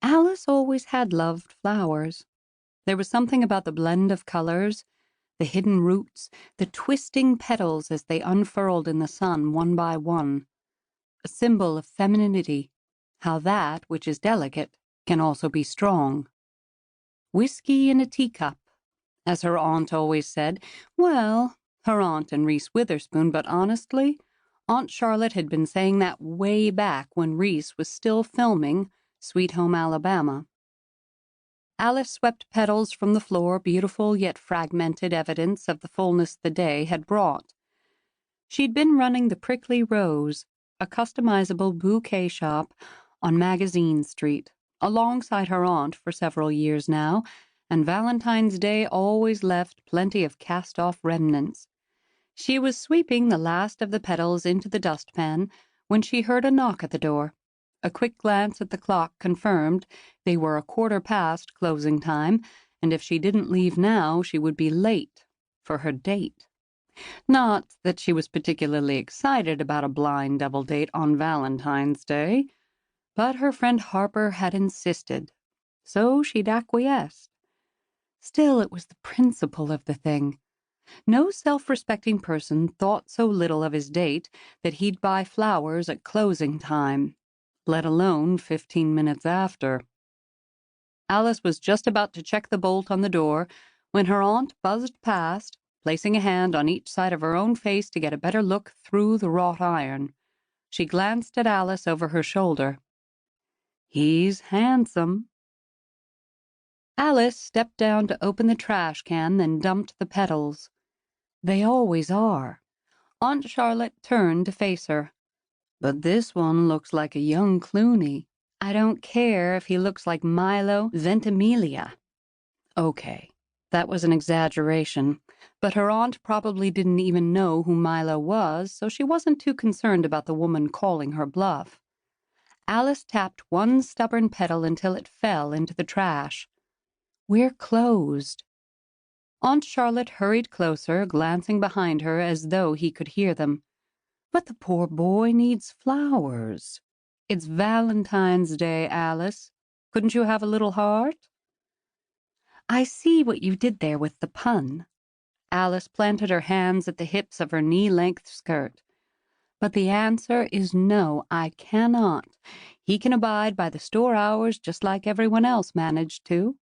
Alice always had loved flowers. There was something about the blend of colors, the hidden roots, the twisting petals as they unfurled in the sun one by one, a symbol of femininity, how that which is delicate can also be strong. Whiskey in a teacup, as her aunt always said. Well, her aunt and Reese Witherspoon, but honestly, Aunt Charlotte had been saying that way back when Reese was still filming Sweet Home Alabama. Alice swept petals from the floor, beautiful yet fragmented evidence of the fullness the day had brought. She'd been running the Prickly Rose, a customizable bouquet shop on Magazine Street, alongside her aunt for several years now, and Valentine's Day always left plenty of cast-off remnants. She was sweeping the last of the petals into the dustpan when she heard a knock at the door. A quick glance at the clock confirmed they were 1/4 past closing time, and if she didn't leave now, she would be late for her date. Not that she was particularly excited about a blind double date on Valentine's Day, but her friend Harper had insisted, so she'd acquiesced. Still, it was the principle of the thing. No self-respecting person thought so little of his date that he'd buy flowers at closing time, let alone 15 minutes after. Alice was just about to check the bolt on the door when her aunt buzzed past, placing a hand on each side of her own face to get a better look through the wrought iron. She glanced at Alice over her shoulder. "He's handsome." Alice stepped down to open the trash can, then dumped the petals. They always are. Aunt Charlotte turned to face her. "But this one looks like a young Clooney. I don't care if he looks like Milo Ventimiglia." Okay, that was an exaggeration, but her aunt probably didn't even know who Milo was, so she wasn't too concerned about the woman calling her bluff. Alice tapped one stubborn petal until it fell into the trash. "We're closed." Aunt Charlotte hurried closer, glancing behind her as though he could hear them. "But the poor boy needs flowers. It's Valentine's Day, Alice. Couldn't you have a little heart?" "I see what you did there with the pun." Alice planted her hands at the hips of her knee-length skirt. "But the answer is no, I cannot. He can abide by the store hours just like everyone else managed to.